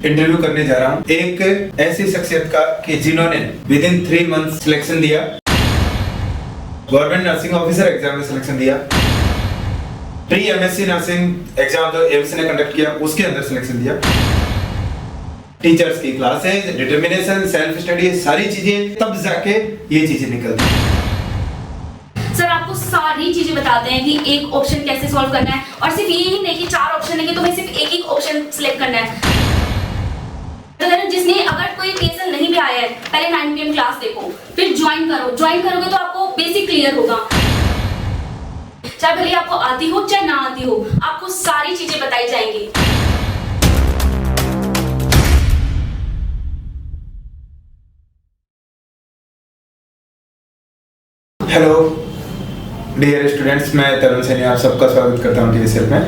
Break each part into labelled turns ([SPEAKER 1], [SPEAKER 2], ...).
[SPEAKER 1] Interview करने जा रहा हूँ एक ऐसी शख्सियत का कि जिन्होंने विद इन 3 मंथ सिलेक्शन दिया, गवर्नमेंट नर्सिंग ऑफिसर एग्जाम में सिलेक्शन दिया, प्री एमएससी नर्सिंग एग्जाम जो एम्स ने कंडक्ट किया उसके अंदर सिलेक्शन दिया, टीचर्स की क्लासेस, डिटर्मिनेशन, सेल्फ स्टडी, सारी चीजें, तब जाके ये चीजें निकलती।
[SPEAKER 2] सर आपको सारी चीजें बताते हैं कि एक ऑप्शन कैसे सॉल्व करना है, और सिर्फ ये ही नहीं कि 4 ऑप्शन है कि तुम्हें सिर्फ एक ही ऑप्शन सिलेक्ट करना है। जिसने अगर कोई पीएसएल नहीं भी आया है, पहले 9 PM क्लास देखो, फिर ज्वाइन करोगे तो आपको बेसिक क्लियर होगा। चाहे भले आपको आती हो चाहे ना आती हो, आपको सारी चीजें बताई जाएंगी।
[SPEAKER 1] हेलो डियर स्टूडेंट्स, मैं तरुण सैनी आप सबका स्वागत करता हूँ टीएसएल में।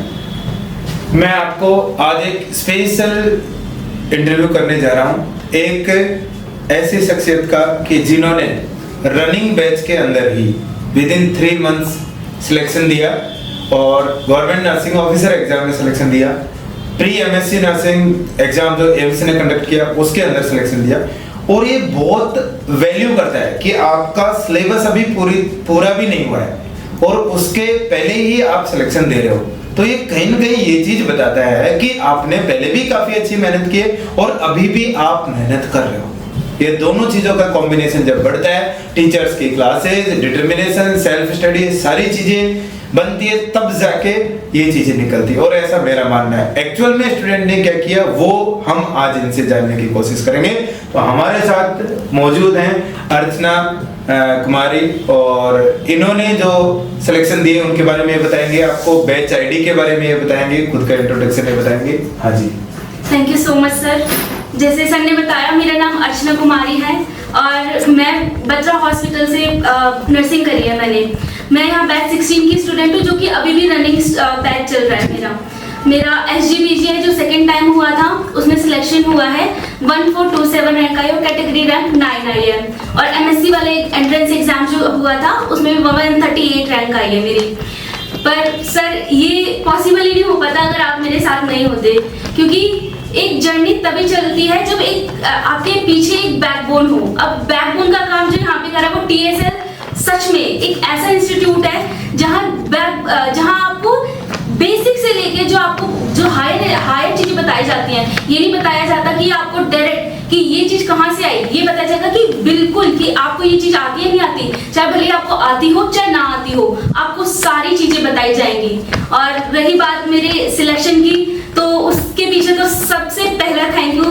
[SPEAKER 1] मैं आपको आज एक स्पेशल इंटरव्यू करने जा रहा हूँ एक ऐसी शख्सियत का कि जिन्होंने रनिंग बैच के अंदर ही विद इन 3 मंथ्स सिलेक्शन दिया और गवर्नमेंट नर्सिंग ऑफिसर एग्जाम में सिलेक्शन दिया, प्री एमएससी नर्सिंग एग्जाम जो एम्स ने कंडक्ट किया उसके अंदर सिलेक्शन दिया। और ये बहुत वैल्यू करता है कि आपका सिलेबस अभी पूरा भी नहीं हुआ है और उसके पहले ही आप सिलेक्शन दे रहे हो, तो ये कहीं ना कहीं ये चीज बताता है कि आपने पहले भी काफी अच्छी मेहनत की है और अभी भी आप मेहनत कर रहे हो। ये दोनों चीजों का कॉम्बिनेशन जब बढ़ता है, टीचर्स की क्लासेस, डिटर्मिनेशन, सेल्फ स्टडी, सारी चीजें बनती है, तब जाके ये चीजें निकलती है। और ऐसा मेरा मानना है। एक्चुअल में स्टूडेंट ने क्या किया वो हम आज इनसे जानने की कोशिश करेंगे। तो हमारे साथ मौजूद हैं अर्चना कुमारी, और इन्होंने जो सिलेक्शन दिए उनके बारे में बताएंगे, आपको बैच आईडी के बारे में ये बताएंगे, खुद का इंट्रोडक्शन ये बताएंगे। हाँ जी,
[SPEAKER 2] thank you so much sir. जैसे सर ने बताया, मेरा नाम अर्चना कुमारी है और मैं बत्रा हॉस्पिटल से नर्सिंग करी है मैंने। मैं यहाँ बैच 16 की स्टूडेंट हूँ, जो कि अभी भी रनिंग बैच चल रहा है मेरा SGPG है जो सेकेंड टाइम हुआ था, उसमें सिलेक्शन हुआ है 1427 रैंक आई और कैटेगरी रैंक 9 आई है। और MSc वाले एंट्रेंस एग्जाम जो हुआ था उसमें भी 138 रैंक आई है मेरी। पर सर ये पॉसिबल ही नहीं हो पाता अगर आप मेरे साथ नहीं होते, क्योंकि एक जर्नी तभी चलती है जब एक आपके पीछे एक बैकबोन हो। अब बैकबोन का काम जो यहाँ पे करा वो TSL सच में एक ऐसा इंस्टीट्यूट है जहाँ आपको बेसिक से लेके जो हायर चीजें बताई जाती हैं। ये नहीं बताया जाता कि आपको डायरेक्ट कि ये चीज कहाँ से आई, ये बताया जाएगा कि बिल्कुल कि आपको ये चीज आती है नहीं आती, चाहे भले आपको आती हो चाहे ना आती हो, आपको सारी चीजें बताई जाएंगी। और रही बात मेरे सिलेक्शन की, तो उसके पीछे तो सबसे पहला थैंक यू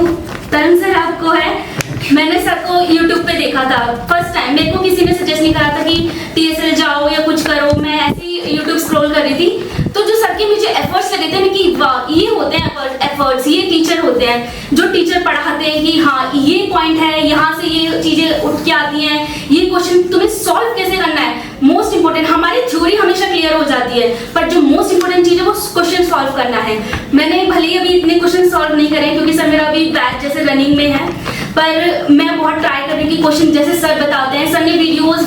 [SPEAKER 2] तरुण सर आपको है। मैंने सर को YouTube पे देखा था फर्स्ट टाइम, मेरे को किसी ने सजेस्ट नहीं करा था कि TSL जाओ या कुछ करो, मैं ऐसे ही YouTube स्क्रॉल कर रही थी। तो जो सर के मुझे एफर्ट्स लगे थे ना कि वाह ये होते हैं एफर्ट्स, ये टीचर होते हैं जो टीचर पढ़ाते हैं कि हाँ ये पॉइंट है, यहाँ से ये चीजें उठ के आती हैं, ये क्वेश्चन तुम्हें सॉल्व कैसे करना है। मोस्ट इंपोर्टेंट, हमारी थ्योरी हमेशा क्लियर हो जाती है, पर जो मोस्ट इंपोर्टेंट चीज है वो क्वेश्चन सॉल्व करना है। मैंने भले ही अभी इतने क्वेश्चन सॉल्व नहीं करे क्योंकि सर मेरा अभी बैच जैसे रनिंग में है, पर मैं बहुत ट्राई कर रही हूँ कि क्वेश्चन जैसे सर बताते हैं। सर ने वीडियोस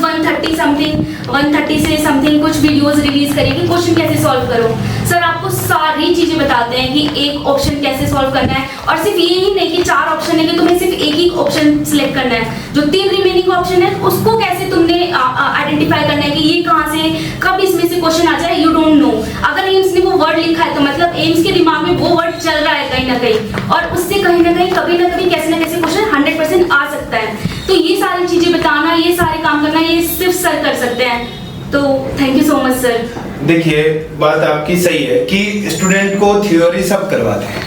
[SPEAKER 2] 130 से समथिंग कुछ वीडियोस रिलीज करी कि क्वेश्चन कैसे सॉल्व करो। सर आपको सारी चीजें बताते हैं कि एक ऑप्शन कैसे सॉल्व करना है, और सिर्फ ये ही नहीं कि 4 ऑप्शन है कि तुम्हें सिर्फ एक ही ऑप्शन सिलेक्ट करना है। जो 3 रिमेनिंग ऑप्शन है उसको कैसे तुमने आइडेंटिफाई करना है कि ये कहाँ से कब इसमें से क्वेश्चन आ जाए, यू डोंट नो। अगर एम्स ने वो वर्ड लिखा है तो मतलब एम्स के दिमाग में वो वर्ड चल रहा है कहीं ना कहीं, और उससे कहीं ना कहीं कभी ना कभी कैसे ना कैसे क्वेश्चन 100% आ सकता है। तो ये सारी चीजें बताना, ये सारे काम करना, ये सिर्फ सर कर सकते हैं। तो thank you so much sir.
[SPEAKER 1] देखिए बात आपकी सही है कि स्टूडेंट को थ्योरी सब करवाते हैं,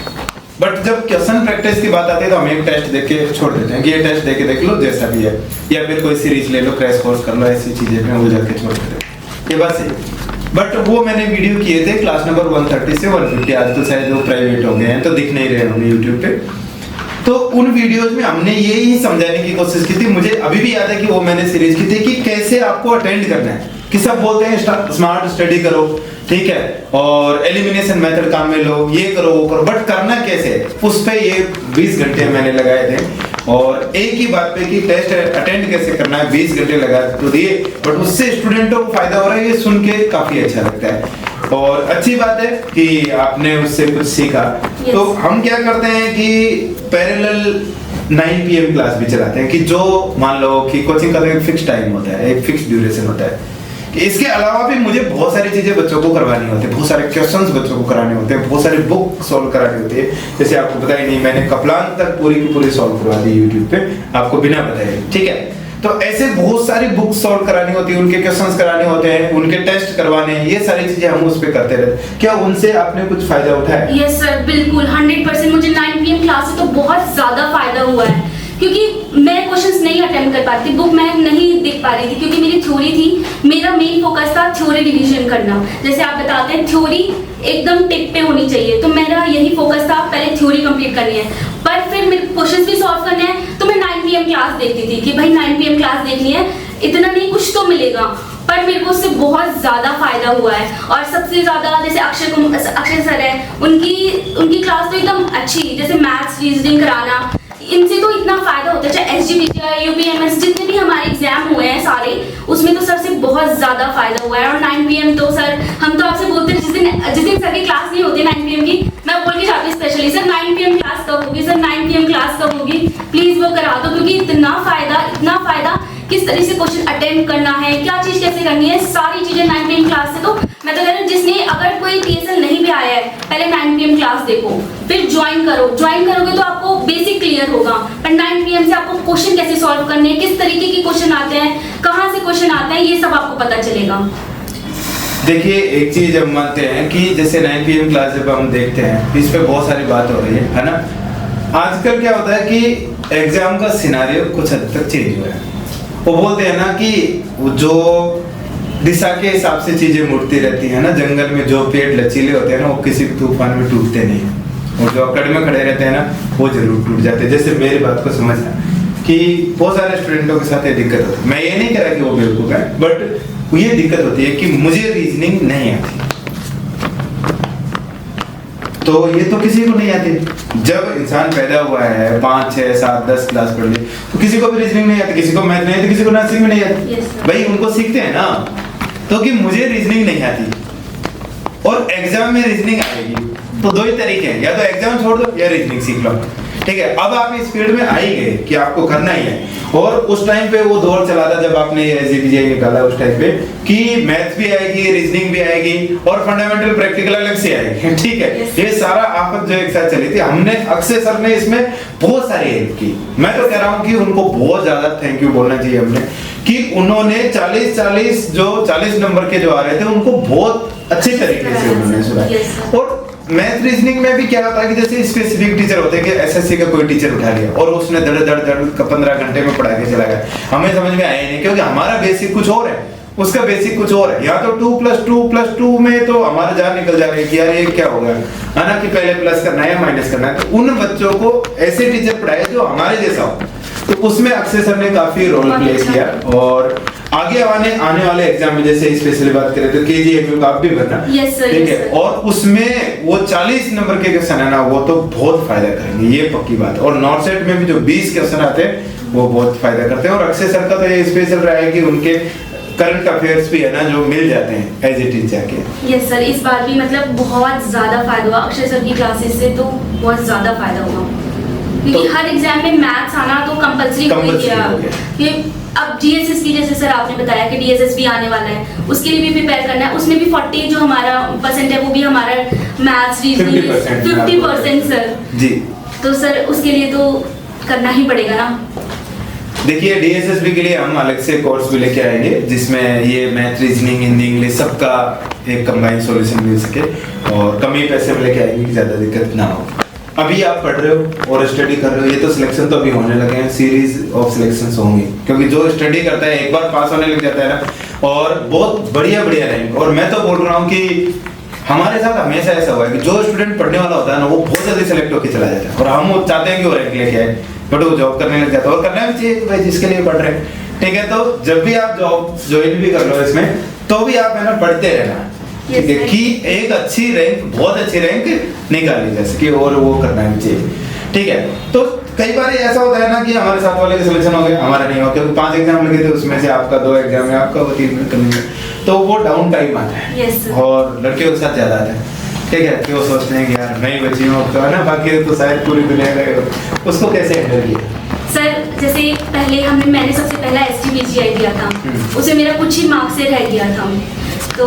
[SPEAKER 1] बट जब क्वेश्चन प्रैक्टिस की बात आती है तो हम एक टेस्ट देके छोड़ देते हैं कि ये टेस्ट देके देख लो जैसा भी है, या फिर कोई सीरीज ले लो, क्रैश कोर्स कर लो, ऐसी चीजें में वो जाके छोड़ देते हैं। ये बात सही, बट वो मैंने वीडियो किए थे क्लास नंबर 130 से 150, आज तो शायद वो प्राइवेट हो गए हैं तो दिख नहीं रहे होंगे यूट्यूब पे। तो उन वीडियोज में हमने यही समझाने की कोशिश की थी, मुझे अभी भी याद है कि वो मैंने सीरीज की थी कि कैसे आपको अटेंड करना है। कि सब बोलते हैं स्मार्ट स्टडी करो, ठीक है, और एलिमिनेशन मेथड काम में लो, ये करो वो करो, बट करना कैसे, उस पे ये 20 घंटे मैंने लगाए थे। और एक ही बात पे कि टेस्ट अटेंड कैसे करना है 20 घंटे लगा तो दिए, बट उससे स्टूडेंटों को फायदा हो रहा है, ये सुन के काफी अच्छा लगता है। और अच्छी बात है कि आपने उससे कुछ सीखा। तो हम क्या करते हैं कि पैरेलल 9 PM क्लास भी चलाते हैं कि जो मान लो कि कोचिंग का तो एक फिक्स टाइम होता है, एक फिक्स ड्यूरेशन होता है कि इसके अलावा भी मुझे बहुत सारी चीजें बच्चों को करवानी होती है, बहुत सारे क्वेश्चंस बच्चों को कराने होते हैं, बहुत सारी बुक सॉल्व करानी होती है। जैसे आपको पता ही नहीं, मैंने कपलान तक पूरी की पूरी सॉल्व करवा दी यूट्यूब पे आपको बिना बताए, ठीक है। तो ऐसे बहुत सारी बुक सॉल्व करानी होती है, उनके क्वेश्चंस कराने होते हैं, उनके टेस्ट करवाने हैं, ये सारी चीजें हम उस पे करते रहते। क्या उनसे आपने कुछ फायदा उठाया?
[SPEAKER 2] यस सर, बिल्कुल 100%। मुझे 9 PM क्लास से तो बहुत ज्यादा फायदा हुआ है, क्योंकि मैं क्वेश्चंस नहीं अटेम्प्ट कर पाती, बुक मैं नहीं देख पा रही थी, क्योंकि मेरी थ्योरी थी। मेरा मेन फोकस था थ्योरी रिवीजन करना। जैसे आप बताते हैं थ्योरी एकदम टिप पे होनी चाहिए, तो मेरा यही फोकस था, पहले थ्योरी कंप्लीट करनी है, पर फिर मेरे क्वेश्चंस भी सॉल्व करने हैं। तो मैं 9 PM क्लास देखती थी कि भाई 9 PM क्लास देखनी है, इतना नहीं कुछ तो मिलेगा, पर मेरे को उससे बहुत ज्यादा फायदा हुआ है। और सबसे ज्यादा जैसे अक्षय सर है, उनकी क्लास तो एकदम अच्छी, जैसे मैथ्स रीजनिंग कराना, इनसे तो इतना फायदा होता है। चाहे SGPT UPMS जितने भी हमारे एग्जाम हुए हैं सारे, उसमें तो सर से बहुत ज्यादा फायदा हुआ है। और 9 PM तो सर हम तो आपसे बोलते हैं, जिस दिन सर की क्लास नहीं होती 9 PM की, मैं बोल के जाती स्पेशली, सर 9 PM क्लास कब होगी, सर 9 PM क्लास कब होगी, प्लीज वो करा दो, क्योंकि इतना फायदा किस तरह से क्वेश्चन अटेम्प्ट करना है, क्या चीज कैसे करनी है, सारी चीजें 9 PM क्लास से। तो मैं तो कह रही हूँ, जिसने अगर कोई TSL नहीं भी आया है, पहले 9 PM क्लास देखो, फिर ज्वाइन करोगे तो आपको बेसिक क्लियर होगा। पर 9 PM से आपको क्वेश्चन कैसे सॉल्व करने हैं, किस तरीके के क्वेश्चन आते हैं, कहाँ से क्वेश्चन आते हैं, ये सब आपको पता चलेगा।
[SPEAKER 1] देखिए, एक चीज हम मानते हैं कि जैसे 9 PM क्लास जब हम देखते हैं, इस पे बहुत सारी बात हो रही है ना। आजकल क्या होता है कि एग्जाम का सिनारियो कुछ हद तक चेंज हुआ है। वो बोलते हैं ना कि जो दिशा के हिसाब से चीजें मुड़ती रहती है ना, जंगल में जो पेड़ लचीले होते हैं ना, वो किसी तूफान में टूटते नहीं, और जो अकड़ में खड़े रहते हैं ना, वो जरूर टूट जाते हैं। जैसे मेरी बात को समझना कि बहुत सारे स्टूडेंटों के साथ ये दिक्कत होती है। मैं ये नहीं कह रहा कि वो बेवकूफ है, बट ये दिक्कत होती है कि मुझे रीजनिंग नहीं आती, तो ये तो किसी को नहीं आती। जब इंसान पैदा हुआ है 5, 6, 7, 10 क्लास पढ़ ली, तो किसी को भी रीजनिंग नहीं आती, किसी को मैथ नहीं आती, किसी को नर्सिंग में नहीं आती। भाई उनको सीखते हैं ना। तो कि मुझे रीजनिंग नहीं आती और एग्जाम में रीजनिंग आएगी, तो दो ही तरीके हैं, या तो एग्जाम छोड़ दो या रीजनिंग सीख लो, ठीक है। अब आप इस फील्ड में आ ही गए कि आपको करना ही है। और उस टाइम पे वो दौर चला था जब आपने SGPT निकाला, उस टाइम पे कि मैथ भी आएगी, रीजनिंग भी आएगी और फंडामेंटल प्रैक्टिकल अलग से आएगी, ठीक है। ये सारा आफत जो एक साथ चली थी, हमने अक्षय सर ने इसमें बहुत सारी हेल्प की। मैं तो कह रहा हूँ कि उनको बहुत ज्यादा थैंक यू बोलना चाहिए हमने, कि उन्होंने 40 नंबर के जो आ रहे थे उनको बहुत अच्छे तरीके से उन्होंने सुना। और मैथ रीजनिंग में भी क्या होता है कि जैसे स्पेसिफिक टीचर होते हैं कि SSC का कोई टीचर उठा लिया और उसने धड़ 15 घंटे में पढ़ा के चला गया, हमें समझ में आया नहीं, क्योंकि हमारा बेसिक कुछ और है, उसका बेसिक कुछ और है। या तो 2+2+2 में तो हमारा जान निकल जाएगा कि यार ये क्या होगा, है ना, कि पहले प्लस करना है या माइनस करना है। तो उन बच्चों को ऐसे टीचर पढ़ाए जो हमारे जैसा हो, तो उसमें अक्षय सर ने काफी रोल प्ले किया। और आगे आने वाले एग्जाम में जैसे स्पेशली बात करें तो KGMU का आप भी भरना, ठीक है, और उसमें वो 40 नंबर के क्वेश्चन है ना, वो तो बहुत फायदा करेंगे, ये पक्की बात है। और नॉर्थ सेट में भी जो 20 क्वेश्चन आते हैं वो बहुत फायदा करते हैं। और अक्षय सर का तो ये स्पेशल रहा है कि उनके करंट अफेयर्स भी है ना जो मिल जाते हैं एज इट इज जाके।
[SPEAKER 2] यस सर, इस बार भी मतलब बहुत ज्यादा फायदा हुआ अक्षय सर की क्लासेस से, तो बहुत ज्यादा फायदा हुआ, क्योंकि हर एग्जाम में मैथ्स आना तो कंपलसरी हो गया। ये अब GSS की, जैसे सर आपने बताया कि DSS भी आने वाला है, उसके लिए भी प्रिपेयर करना है। उसमें भी 40 जो हमारा % है, वो भी हमारा मैथ्स रीजनिंग 50% सर
[SPEAKER 1] जी।
[SPEAKER 2] तो सर उसके लिए तो करना ही पड़ेगा ना।
[SPEAKER 1] देखिए, DSSB के लिए हम अलग से कोर्स भी लेके आएंगे, जिसमें ये मैथ, रीजनिंग, हिंदी, इंग्लिश सबका एक कंबाइंड सॉल्यूशन मिल सके, और कम ही पैसे में लेके आएंगे कि ज्यादा दिक्कत ना हो। अभी आप पढ़ रहे हो और स्टडी कर रहे हो, ये तो सिलेक्शन तो अभी होने लगे हैं, सीरीज ऑफ सिलेक्शंस होंगे, क्योंकि जो स्टडी करता है एक बार पास होने लग जाता है ना, और बहुत बढ़िया रैंक। और मैं तो बोल रहा हूँ कि हमारे साथ हमेशा ऐसा हुआ है कि जो स्टूडेंट पढ़ने वाला होता है ना, वो बहुत जल्दी सेलेक्ट होकर चला जाता है, और हम वो चाहते हैं कि वो रैंक लेके आए, बट वो जॉब करने लग जाता है। और करना भी चाहिए भाई, जिसके लिए पढ़ रहे हैं, ठीक है। तो जब भी आप जॉब ज्वाइन भी कर लो इसमें, तो भी आप है ना पढ़ते रहना, ठीक है, कि एक अच्छी रैंक, बहुत अच्छी रैंक निकाली जा सके, और वो करना भी चाहिए, ठीक है। तो कई बार ऐसा होता है ना कि हमारे साथ वाले का सिलेक्शन हो गया, हमारा नहीं हुआ, क्योंकि 5 एग्जाम लगे थे, उसमें से आपका 2 एग्जाम है, आपका वो 3 करने में, तो वो डाउन टाइम आता है।
[SPEAKER 2] Yes, sir.
[SPEAKER 1] और लड़कियों के साथ ज्यादा आता है, ठीक है, कि वो सोचते हैं कि यार नई बच्ची हूँ तो है ना, बाकी तो शायद पूरी दुनिया गए हो। उसको कैसे हैंडल किया?
[SPEAKER 2] सर जैसे पहले मैंने सबसे पहला STPGI दिया था, उसे मेरा कुछ ही मार्क्स से रह गया था, तो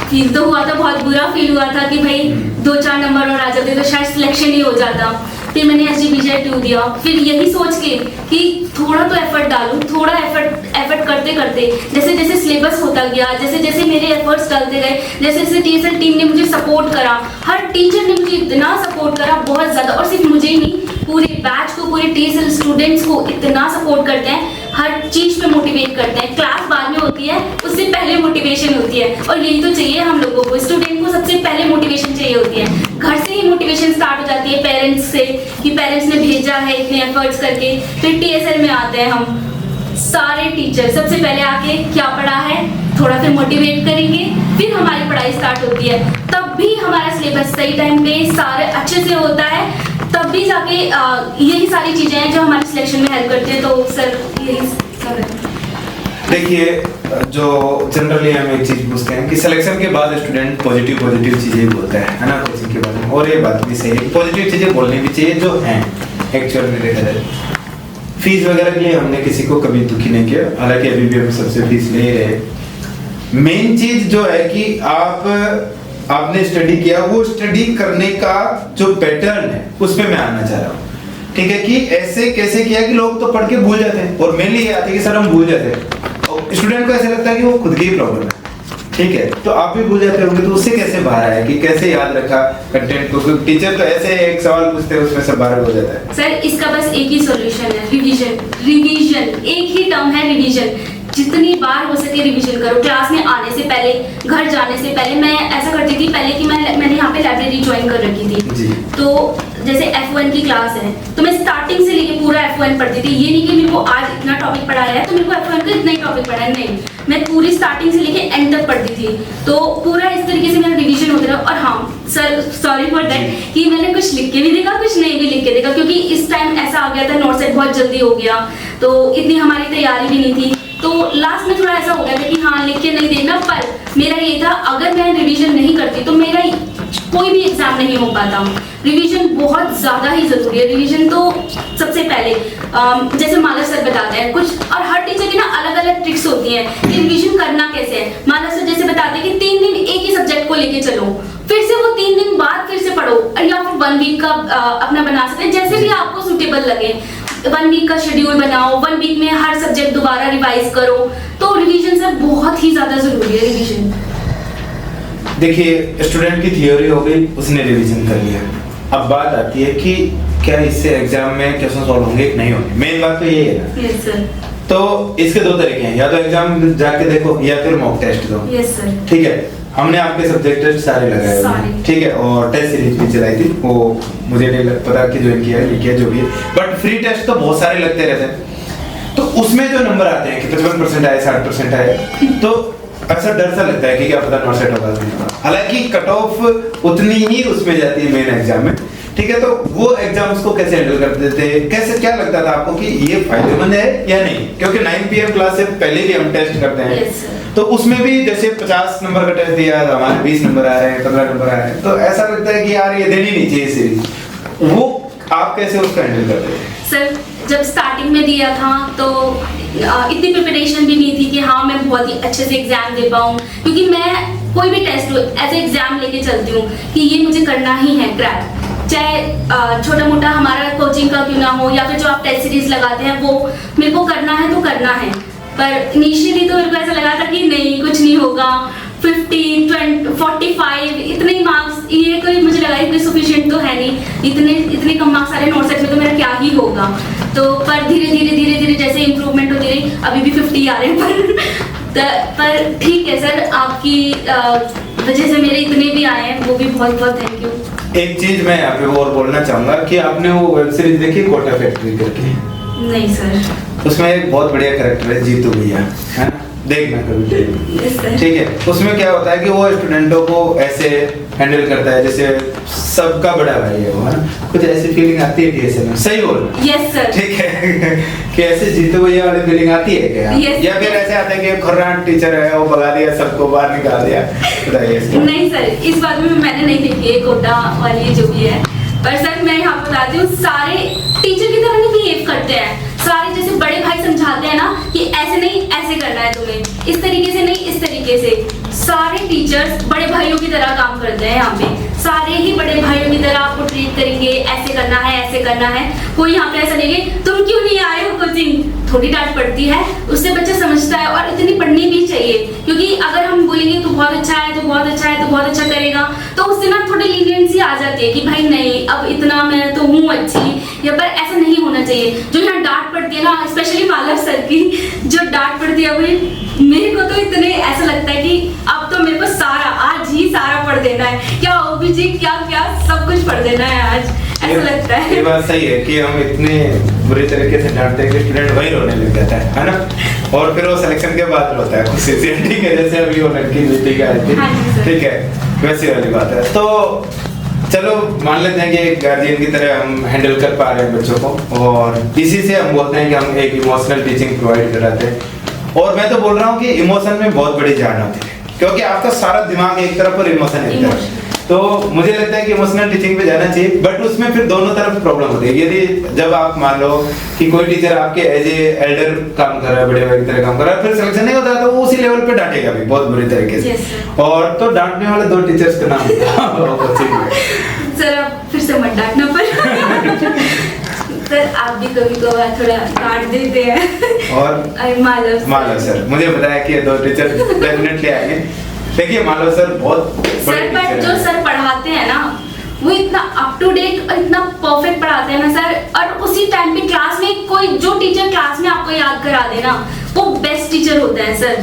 [SPEAKER 2] फील तो हुआ था, बहुत बुरा फील हुआ था कि भाई 2-4 नंबर और आ जाते तो शायद सिलेक्शन ही हो जाता। फिर मैंने STPGI 2 दिया, फिर यही सोच के कि थोड़ा तो एफर्ट डालूं, थोड़ा एफर्ट करते करते जैसे जैसे सिलेबस होता गया, जैसे जैसे मेरे एफर्ट्स डालते गए, जैसे जैसे TSL टीम ने मुझे सपोर्ट करा, हर टीचर ने मुझे इतना सपोर्ट करा बहुत ज़्यादा, और सिर्फ मुझे ही नहीं पूरे बैच को, पूरे TSL स्टूडेंट्स को इतना सपोर्ट करते हैं, हर चीज़ पे मोटिवेट करते हैं। क्लास बाद में होती है, उससे पहले मोटिवेशन होती है, और यही तो चाहिए हम लोगों को, स्टूडेंट को सबसे पहले मोटिवेशन चाहिए होती है। घर से ही मोटिवेशन स्टार्ट हो जाती है, पेरेंट्स से, कि पेरेंट्स ने भेजा है इतने एफर्ट्स करके। फिर TSL में आते हैं हम सारे टीचर, सबसे पहले आके क्या पढ़ा है थोड़ा फिर मोटिवेट करेंगे, फिर हमारी पढ़ाई स्टार्ट होती है, तब भी हमारा सिलेबस सही टाइम पे सारे अच्छे से होता है, तब भी जाके यही सारी चीज़ें हैं जो हमारे सिलेक्शन में हेल्प करती है। तो सर यही सब है।
[SPEAKER 1] देखिए, जो जनरली हम एक चीज पूछते हैं कि सिलेक्शन के बाद स्टूडेंट पॉजिटिव चीजें बोलता है ना, कोचिंग के बारे में, और ये बात भी सही है, पॉजिटिव चीजें बोलनी भी चाहिए जो हैं एक्चुअल में देखा जाए। फीस वगैरह के लिए हमने किसी को कभी दुखी नहीं किया, हालांकि अभी भी हम सबसे फीस ले रहे। मेन चीज जो है कि आपने स्टडी किया, वो स्टडी करने का जो पैटर्न है उस पे मैं आना चाह रहा हूँ, ठीक है, कि ऐसे कैसे किया कि लोग तो पढ़ के भूल जाते हैं, और मेनली ये आती है कि सर हम भूल जाते हैं, और स्टूडेंट को ऐसे लगता है कि वो खुद की ही प्रॉब्लम है, ठीक है, तो आप भी भूल जाते होंगे, तो उससे कैसे बाहर आए कि कैसे याद रखा कंटेंट को? क्योंकि टीचर तो ऐसे एक सवाल पूछते हैं उसमें सब बाहर हो जाता है।
[SPEAKER 2] सर इसका बस एक ही सॉल्यूशन है, रिवीजन, एक ही टर्म है रिवीजन। जितनी बार हो सके रिवीजन करो, क्लास में आने से पहले, घर जाने से पहले। मैं ऐसा करती थी पहले कि मैंने यहाँ पे लाइब्रेरी ज्वाइन कर रखी थी
[SPEAKER 1] जी।
[SPEAKER 2] तो जैसे F1 की क्लास है तो मैं स्टार्टिंग से लेके पूरा F1 पढ़ती थी। ये नहीं कि मेरे को आज इतना टॉपिक पढ़ाया है तो मेरे को F1 का इतना ही टॉपिक पढ़ा है, नहीं, मैं पूरी स्टार्टिंग से लेके एंड तक पढ़ती थी, तो पूरा इस तरीके से मेरा रिवीजन होता रहा। और हाँ सर, सॉरी फॉर दैट कि मैंने कुछ लिख के भी देखा, कुछ नहीं भी लिख के देखा, क्योंकि इस टाइम ऐसा आ गया था, नोट सेट बहुत जल्दी हो गया, तो इतनी हमारी तैयारी भी नहीं थी, तो लास्ट में थोड़ा ऐसा हो गया था कि हाँ लिख के नहीं देखना। पर मेरा ये था, अगर मैं रिवीजन नहीं करती तो मेरा कोई भी एग्जाम नहीं हो पाता। रिवीजन बहुत ज़्यादा ही ज़रूरी है। रिवीजन तो सबसे पहले जैसे माला सर बताते हैं कुछ, और हर टीचर की ना अलग अलग ट्रिक्स होती हैं कि रिवीजन करना कैसे है। माला सर जैसे बताते हैं कि 3 दिन एक ही सब्जेक्ट को लेके चलो, फिर से वो 3 दिन बाद फिर से पढ़ो, या फिर 1 वीक का अपना बना सकते हैं, जैसे भी आपको सुटेबल लगे। 1 वीक का शेड्यूल बनाओ, 1 वीक में हर सब्जेक्ट दोबारा रिवाइज करो। तो रिवीजन सर बहुत ही ज़्यादा ज़रूरी है रिवीजन।
[SPEAKER 1] देखिए, स्टूडेंट की थियोरी हो गई, उसने रिवीजन कर लिया, अब बात आती है कि क्या इससे एग्जाम में क्वेश्चन सॉल्व होंगे नहीं होंगे। मेन बात तो ये है ना।
[SPEAKER 2] Yes sir.
[SPEAKER 1] तो इसके 2 तरीके हैं, या तो एग्जाम जाके देखो या फिर मॉक टेस्ट दो।
[SPEAKER 2] Yes sir.
[SPEAKER 1] ठीक है, हमने आपके सब्जेक्ट टेस्ट सारे लगाए हुए हैं, ठीक है, और टेस्ट सीरीज भी चलाई थी, वो मुझे नहीं पता कि ज्वाइन किया है नहीं किया, जो भी है, बट फ्री टेस्ट तो बहुत सारे लगते रहते हैं। तो उसमें जो नंबर आते हैं कि 55% आए, 60% आए, तो अक्सर डर सा लगता है कि क्या पता नॉट सेट होगा। हालांकि कट ऑफ उतनी ही उसमें जाती है मेन एग्जाम में, ठीक है। तो वो एग्जाम्स को कैसे हैंडल करते थे, कैसे, क्या लगता था आपको कि ये फायदेमंद है या नहीं? क्योंकि 9 PM क्लास से पहले भी हम टेस्ट करते हैं।
[SPEAKER 2] yes,
[SPEAKER 1] तो उसमें भी जैसे 50 नंबर का टेस्ट दिया तो हमारे 20 नंबर आ रहे हैं, 15 नंबर आ रहे हैं, तो ऐसा लगता है कि यार ये देनी नहीं चाहिए सीरीज। वो आप कैसे उसको हैंडल करते थे?
[SPEAKER 2] सर जब स्टार्टिंग में दिया था तो इतनी प्रिपरेशन भी नहीं थी कि हाँ मैं बहुत ही अच्छे से एग्जाम दे पाऊँ, क्योंकि मैं कोई भी टेस्ट एज ए एग्जाम लेके चलती हूँ कि ये मुझे करना ही है क्रैक, चाहे छोटा मोटा हमारा कोचिंग का क्यों ना हो, या फिर जो आप टेस्ट सीरीज लगाते हैं वो मेरे को करना है तो करना है। पर इनिशियली तो मेरे को ऐसा लगा था कि नहीं कुछ नहीं होगा, 50, 20, 45 इतने ही मार्क्स, ये कोई मुझे लगा इतने सफिशिएंट तो है नहीं, इतने कम मार्क्स आ रहे नोट सेट में तो मेरा क्या ही होगा। तो पर धीरे धीरे जैसे इम्प्रूवमेंट होती रही, अभी भी 50 आ रहे हैं, पर ठीक है सर, आपकी वजह से मेरे इतने भी आए हैं, वो भी बहुत बहुत थैंक यू।
[SPEAKER 1] एक चीज मैं यहाँ पे और बोलना चाहूंगा कि आपने वो वेब सीरीज देखी कोटा फैक्ट्री करके?
[SPEAKER 2] नहीं सर।
[SPEAKER 1] उसमें एक बहुत बढ़िया कैरेक्टर है जीतू भैया, है ना, देखना कभी
[SPEAKER 2] Yes, sir.
[SPEAKER 1] ठीक है। उसमें क्या होता है कि वो स्टूडेंटों को ऐसे हैंडल करता है जैसे सबका बड़ा भाई है वो, है ना? कुछ ऐसी फीलिंग आती है डीएसएल में, सही बोल रहा हूं?
[SPEAKER 2] Yes, sir.
[SPEAKER 1] ठीक है कि ऐसे जीतो भैया वाली फीलिंग आती है क्या?
[SPEAKER 2] Yes.
[SPEAKER 1] या फिर ऐसे आता है कि खर्राट टीचर है वो भगा दिया सबको बाहर निकाल दिया, बताइए इसका।
[SPEAKER 2] नहीं सर, इस बात में मैंने नहीं देखी है कोटा वाली जो भी है, पर सर मैं यहाँ बताती हूँ सारे टीचर की तरह नहीं बिहेव करते हैं। सारे जैसे बड़े भाई समझाते हैं ना कि ऐसे नहीं ऐसे करना है तुम्हें, इस तरीके से नहीं इस तरीके से, सारे टीचर्स बड़े भाइयों की तरह काम करते हैं यहाँ पे। सारे ही बड़े भाइयों की तरह आपको ट्रीट करेंगे, ऐसे करना है ऐसे करना है। कोई यहाँ पे ऐसा नहीं है तुम क्यों नहीं आए हो कोचिंग, थोड़ी डांट पड़ती है, उससे बच्चा समझता है और इतनी पढ़नी भी चाहिए, क्योंकि अगर हम बोलेंगे तू बहुत अच्छा है तो बहुत अच्छा है तो बहुत अच्छा करेगा, तो उससे ना थोड़ी लीनियंसी आ जाती है कि भाई नहीं अब इतना मैं तो हूँ अच्छी, या पर ऐसा नहीं होना चाहिए। जो यहाँ डांट पड़ती है ना, स्पेशली मालव सर की जो डांट पड़ती है भाई, मेरे को तो इतने ऐसा लगता है कि अब तो मेरे को सारा आज ही सारा पढ़ देना है, क्या ओबीजी क्या क्या सब कुछ पढ़ देना है आज, ऐसा लगता है।
[SPEAKER 1] ये बात सही है कि हम इतने बुरी तरीके से डांटते हैं कि स्टूडेंट वही रोने लग जाता है ना? और फिर वो सिलेक्शन के बाद रोता है खुशी से, ठीक है? जैसे अभी वो लड़की जीती का आई थी,
[SPEAKER 2] हाँ जी सर।
[SPEAKER 1] ठीक है, वैसी वाली बात है। तो चलो मान लेते हैं कि गार्जियन की तरह हम हैंडल कर पा रहे हैं बच्चों को, और इसी से हम बोलते हैं कि हम एक इमोशनल टीचिंग प्रोवाइड कराते हैं। और मैं तो बोल रहा हूँ कि इमोशन में बहुत बड़ी जान होती है, क्योंकि आपका सारा दिमाग एक तरफ और इमोशन एक तरफ, तो मुझे लगता है कि इमोशनल टीचिंग पे जाना चाहिए। बट उसमें फिर दोनों तरफ प्रॉब्लम होती है। यदि जब आप मान लो कि कोई टीचर आपके एज ए एल्डर काम कर रहा है, बड़े भाई की तरह काम कर रहा है, फिर सिलेक्शन नहीं होता तो वो उसी लेवल पे डांटेगा भी बहुत बुरी तरीके से।
[SPEAKER 2] Yes, sir.
[SPEAKER 1] और तो डांटने वाले दो टीचर्स का नाम
[SPEAKER 2] सर अब फिर से मत डांटना पर सर आप भी कभी कभार थोड़ा डांट देते हैं।
[SPEAKER 1] और
[SPEAKER 2] मालव
[SPEAKER 1] सर मुझे बताया कि ये दो टीचर डेफिनेटली आएंगे। देखिए मालव सर बहुत
[SPEAKER 2] सर, पर जो सर पढ़ाते हैं ना वो इतना अप टू डेट और इतना परफेक्ट पढ़ाते हैं ना सर, और उसी टाइम पे क्लास में कोई जो टीचर क्लास में आपको याद करा देना वो बेस्ट टीचर होता है सर।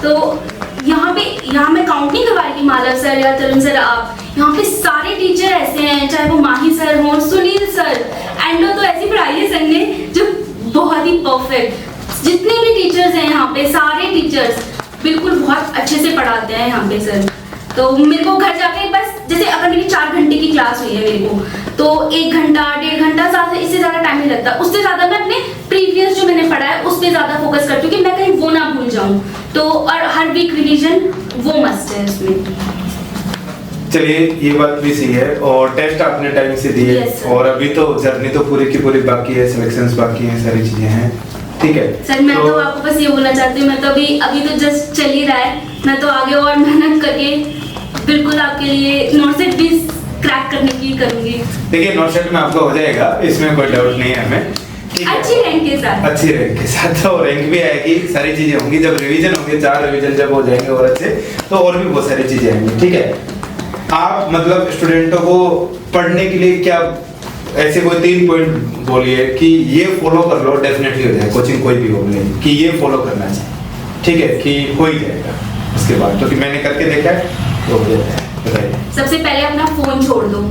[SPEAKER 2] तो यहाँ मैं काउंट नहीं करवा रही कि मालव सर या तरुण सर, आप यहाँ पे सारे टीचर ऐसे हैं, चाहे वो माही सर हो, सुनील सर, एंडो तो ऐसी पढ़ाई है सर ने जो बहुत ही परफेक्ट। जितने भी टीचर्स हैं यहाँ पे सारे टीचर्स बिल्कुल बहुत अच्छे से पढ़ाते हैं यहाँ पे सर। तो मेरे को घर जाके बस जैसे अगर मेरी 4 घंटे की क्लास हुई है मेरे को, तो 1 घंटा 1.5 घंटा ज्यादा, इससे ज्यादा टाइम नहीं लगता। उससे ज्यादा मैं अपने प्रीवियस जो मैंने पढ़ा है उस पर ज्यादा फोकस करती हूँ कि मैं कहीं वो ना भूल जाऊँ। तो और हर वीक रिवीजन वो मस्ट है उसमें।
[SPEAKER 1] चलिए ये बात भी सही है। और टेस्ट आपने टाइम से दिए,
[SPEAKER 2] Yes,
[SPEAKER 1] और अभी तो जर्नी तो पूरी की पूरी बाकी है, सिलेक्शंस बाकी हैं, सारी चीजें हैं, ठीक है
[SPEAKER 2] सर मैं तो आपको बस ये बोलना चाहती हूँ, मैं तो अभी तो जस्ट चल ही रहा है, मैं तो आगे और मेहनत करके बिल्कुल आपके लिए नॉर्सेट भी क्रैक करने की करूंगी।
[SPEAKER 1] देखिए नॉर्सेट में आपका हो जाएगा, इसमें कोई डाउट नहीं है हमें, ठीक है?
[SPEAKER 2] अच्छी रैंक के साथ,
[SPEAKER 1] अच्छी रैंक के साथ, तो रैंक भी आएगी, सारी चीजें होंगी। जब रिवीजन होंगे 4 रिवीजन जब हो जाएंगे और अच्छे, तो और भी बहुत सारी चीजें आएंगी, ठीक है? आप मतलब स्टूडेंटों को पढ़ने के लिए क्या ऐसे कोई 3 पॉइंट बोलिए कि ये फॉलो कर लो डेफिनेटली हो जाए, कोचिंग कोई भी हो बोले कि ये फॉलो करना चाहिए, ठीक है? कि हो ही जाएगा उसके बाद, क्योंकि मैंने करके देखा है तो हो जाता है। बताइए।
[SPEAKER 2] सबसे पहले अपना फोन छोड़ दो,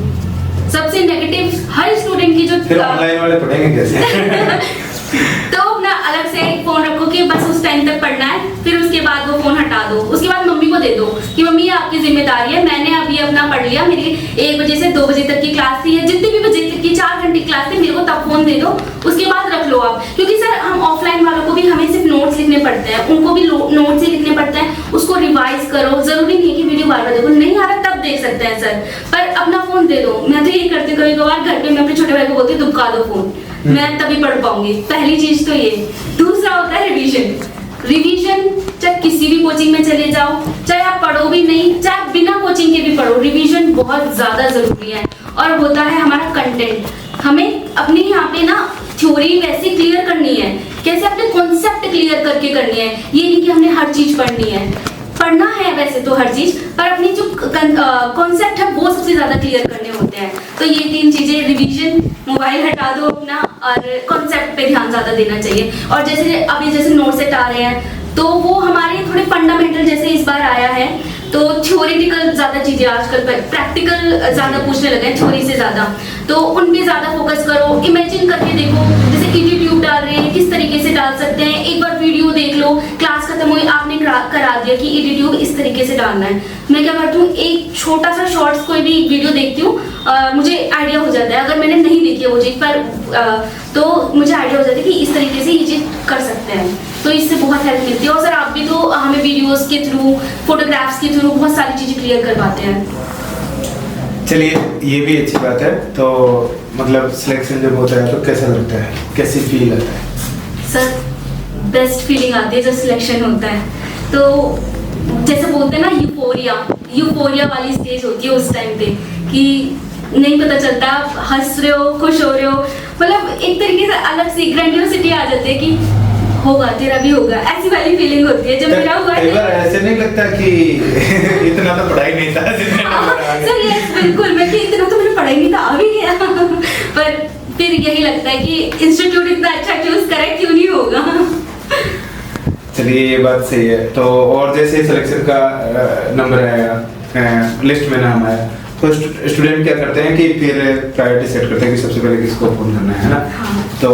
[SPEAKER 2] सबसे नेगेटिव हर स्टूडेंट की जो
[SPEAKER 1] फिर ऑनलाइन वाले पढ़ेंगे कैसे?
[SPEAKER 2] तो अपना अलग से एक फोन रखो कि बस उस टाइम तक पढ़ना है, फिर उसके बाद वो फोन हटा दो। उसके बाद मम्मी को दे दो कि मम्मी ये आपकी जिम्मेदारी है, मैंने अभी अपना पढ़ लिया, मेरी 1 बजे से 2 बजे तक की क्लास थी, जितनी भी बजे तक की 4 घंटे क्लास थी, मेरे को तब फोन दे दो, उसके बाद रख लो आप। क्योंकि सर हम ऑफलाइन वालों को भी हमें सिर्फ नोट्स लिखने पड़ते हैं, उनको भी नोट्स ही लिखने पड़ते हैं, उसको रिवाइज करो। जरूरी नहीं है कि वीडियो बार बार देखो, नहीं आ रहा तब देख सकते हैं सर, पर अपना फोन दे दो। मैं तो यही करती हूँ, कभी कभार घर पे मैं अपने छोटे भाई को बोलती हूँ दुबका दो फोन, मैं तभी पढ़ पाऊंगी। पहली चीज तो ये। दूसरा होता है रिवीजन, चाहे किसी भी कोचिंग में चले जाओ, चाहे आप पढ़ो भी नहीं, चाहे आप बिना कोचिंग के भी पढ़ो, रिवीजन बहुत ज्यादा जरूरी है। और होता है हमारा कंटेंट, हमें अपने यहाँ पे ना थ्योरी वैसे क्लियर करनी है, कैसे अपने कॉन्सेप्ट क्लियर करके करनी है। ये नहीं कि हमने हर चीज पढ़नी है, पढ़ना है वैसे तो हर चीज, पर अपनी जो कॉन्सेप्ट है वो सबसे ज्यादा क्लियर करने होते हैं। तो ये 3 चीजें, रिवीजन, मोबाइल हटा दो अपना, और कॉन्सेप्ट पे ध्यान ज्यादा देना चाहिए। और जैसे अभी जैसे नोट सेट आ रहे हैं तो वो हमारे थोड़े फंडामेंटल जैसे इस बार आया है, तो थ्योरेटिकल ज्यादा चीजें आजकल प्रैक्टिकल ज्यादा पूछने लगे हैं थ्योरी से ज्यादा, तो उन पे ज्यादा फोकस करो। इमेजिन करके देखो, जैसे यूट्यूब डाल रहे हैं किस तरीके से डाल सकते हैं, एक बार वीडियो देख लो, क्लास खत्म हुई आपने डालना है। मैं क्या करती हूँ, एक छोटा सा शॉर्ट्स कोई भी वीडियो देखती हूँ, मुझे आइडिया हो जाता है। अगर मैंने नहीं देखी है वो चीज़ पर तो मुझे आइडिया हो जाता है कि इस तरीके से ये चीज़ कर सकते हैं, तो इससे बहुत हेल्प मिलती है। और सर आप भी तो हमें वीडियोस के थ्रू, फोटोग्राफ्स के थ्रू बहुत सारी चीज़ें क्लियर करवाते हैं।
[SPEAKER 1] चलिए, ये भी अच्छी बात है। तो मतलब सिलेक्शन जब होता है तो कैसा लगता है, कैसी फील आता है?
[SPEAKER 2] सर बेस्ट फीलिंग आती है जब सिलेक्शन होता है, तो जैसे बोलते हैं ना यूफोरिया वाली स्टेज होती है उस टाइम पे, कि नहीं पता चलता आप हंस रहे हो, खुश हो रहे हो, मतलब एक तरीके से अलग सी ग्रैंडियोसिटी आ जाती है कि होगा तेरा भी होगा, ऐसी वाली फीलिंग होती है। जब मेरा हुआ
[SPEAKER 1] कई बार ऐसे नहीं लगता कि इतना तो पढ़ाई नहीं था
[SPEAKER 2] सर यस बिल्कुल, मैं कि इतना तो मैंने पढ़ाई नहीं था, आ भी गया पर फिर यही लगता है कि इंस्टीट्यूट इतना अच्छा चूज करे, क्यों नहीं होगा।
[SPEAKER 1] चलिए, ये बात सही है। तो और जैसे सिलेक्शन का नंबर आया, लिस्ट में नाम आया, तो स्टूडेंट क्या करते हैं कि फिर प्रायोरिटी सेट करते हैं कि सबसे पहले किसको फोन करना है ना।
[SPEAKER 2] हाँ।
[SPEAKER 1] तो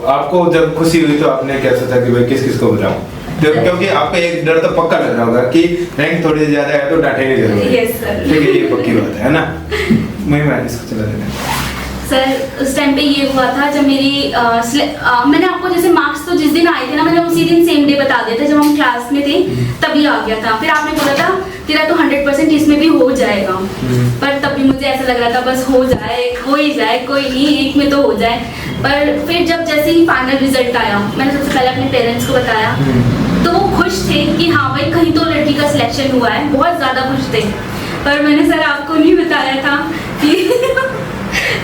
[SPEAKER 1] आपको जब खुशी हुई तो आपने क्या सोचा कि भाई किस को बताऊं? क्योंकि आपको एक डर तो पक्का लग रहा होगा कि रैंक थोड़ी ज्यादा है तो डांटेंगे जरूर।
[SPEAKER 2] यस सर,
[SPEAKER 1] ठीक है, ये पक्की बात है ना। मैं इसको चला देना
[SPEAKER 2] सर उस टाइम पे ये हुआ था जब मेरी मैंने आपको जैसे मार्क्स तो जिस दिन आए थे ना, मैंने उसी दिन सेम डे बता दिया था जब हम क्लास में थे, तभी आ गया था। फिर आपने बोला था तेरा तो 100% इसमें भी हो जाएगा, पर तब भी मुझे ऐसा लग रहा था बस हो ही जाए, कोई नहीं, एक में तो हो जाए। पर फिर जब जैसे ही फाइनल रिजल्ट आया, मैंने सबसे पहले अपने पेरेंट्स को बताया, तो वो खुश थे कि हाँ भाई कहीं तो लड़की का सिलेक्शन हुआ है, बहुत ज़्यादा खुश थे। पर मैंने सर आपको नहीं बताया था कि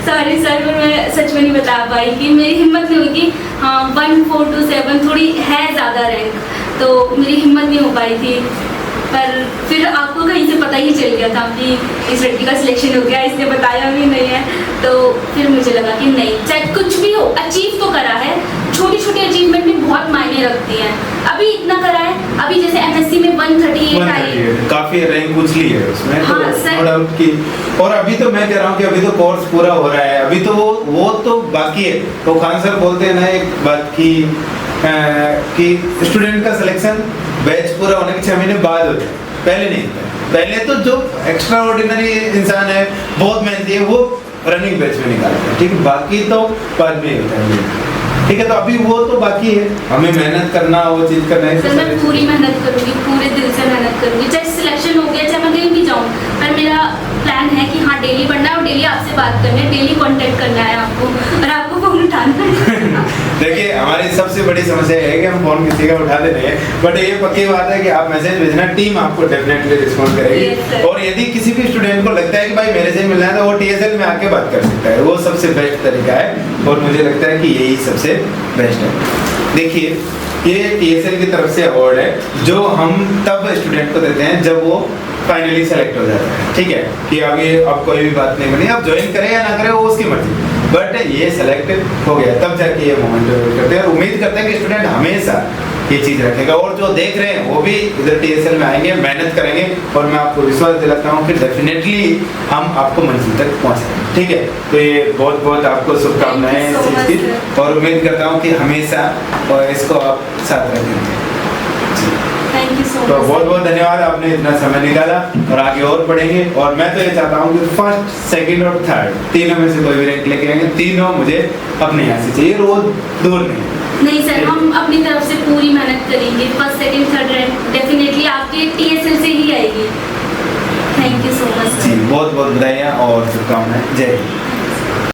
[SPEAKER 2] सॉरी सर, पर मैं सच में नहीं बता पाई कि मेरी हिम्मत नहीं हुई कि हाँ 1427 थोड़ी है ज़्यादा रैंक, तो मेरी हिम्मत नहीं हो पाई थी। पर फिर आपको कहीं से पता ही चल गया था कि इस लड़की का सिलेक्शन हो गया, इसने बताया भी नहीं है, तो फिर मुझे लगा कि नहीं, चाहे कुछ भी हो, अचीव तो करा है। छोटी छोटी अचीवमेंट भी बहुत मायने रखती हैं। अभी इतना करा है, अभी जैसे एमएससी में 138 आई,
[SPEAKER 1] काफी रैंक उछली है उसमें।
[SPEAKER 2] हाँ,
[SPEAKER 1] तो नो डाउट की। और अभी तो मैं कह रहा हूँ कि अभी तो कोर्स पूरा हो रहा है, अभी तो वो तो बाकी है। तो खान सर बोलते हैं ना एक बात कि स्टूडेंट का सिलेक्शन बैच पूरा होने के 6 महीने बाद होता है, पहले नहीं होता है। पहले तो जो एक्स्ट्रा ऑर्डिनरी इंसान है, बहुत मेहनती है, वो रनिंग बैच में निकालता है, ठीक है, बाकी तो बाद में होता है। ठीक है, तो अभी वो तो बाकी है, हमें मेहनत करना, वो चीज करना है।
[SPEAKER 2] सर मैं पूरी मेहनत करूंगी, पूरे दिल से मेहनत करूंगी, चाहे सिलेक्शन हो गया, चाहे मैं कहीं भी जाऊं, पर मेरा प्लान है कि हाँ डेली पढ़ना है और डेली आपसे बात करना है, डेली कांटेक्ट करना है आपको, और आपको फोन उठाना है।
[SPEAKER 1] देखिए, हमारी सबसे बड़ी समस्या है कि हम फोन किसी का उठाते नहीं है, बट ये पक्की बात है कि आप मैसेज भेजना, टीम आपको डेफिनेटली रिस्पॉन्ड करेगी। और यदि किसी भी स्टूडेंट को लगता है कि भाई मेरे से मिलना है, तो वो टीएसएल में आके बात कर सकता है, वो सबसे बेस्ट तरीका है, और मुझे लगता है कि यही सबसे बेस्ट है। देखिए, ये टीएसएल की तरफ से अवार्ड है जो हम तब स्टूडेंट को देते हैं जब वो फाइनली सेलेक्ट हो जाता है, ठीक है, कि आगे अब कोई भी बात नहीं बनी, अब ज्वाइन करे या ना करे वो उसकी मर्जी, बट ये सेलेक्ट हो गया तब जाके ये मोमेंट करते हैं। और उम्मीद करते हैं कि स्टूडेंट हमेशा ये चीज़ रखेगा, और जो देख रहे हैं वो भी इधर टीएसएल में आएंगे, मेहनत करेंगे, और मैं आपको विश्वास दिलाता हूँ कि डेफिनेटली हम आपको मंजिल तक पहुँचाएंगे। ठीक है, तो ये बहुत बहुत आपको शुभकामनाएं इस चीज़ की, और उम्मीद करता हूँ कि हमेशा और इसको आप साथ रखेंगे। तो बहुत बहुत धन्यवाद, आपने इतना समय निकाला, और आगे और पढ़ेंगे। और मैं तो ये चाहता हूँ कि फर्स्ट, सेकंड और थर्ड तीनों में से कोई भी रैंक लेके आएंगे, तीनों मुझे अपने यहाँ से चाहिए, रोज दूर नहीं
[SPEAKER 2] सर, हम अपनी तरफ से पूरी मेहनत करेंगे, first second third rank definitely आपके टीएसएल से ही आएगी। थैंक यू सो मच
[SPEAKER 1] जी, बहुत बहुत बधाइयाँ और शुभकामनाएं। जय हिंद।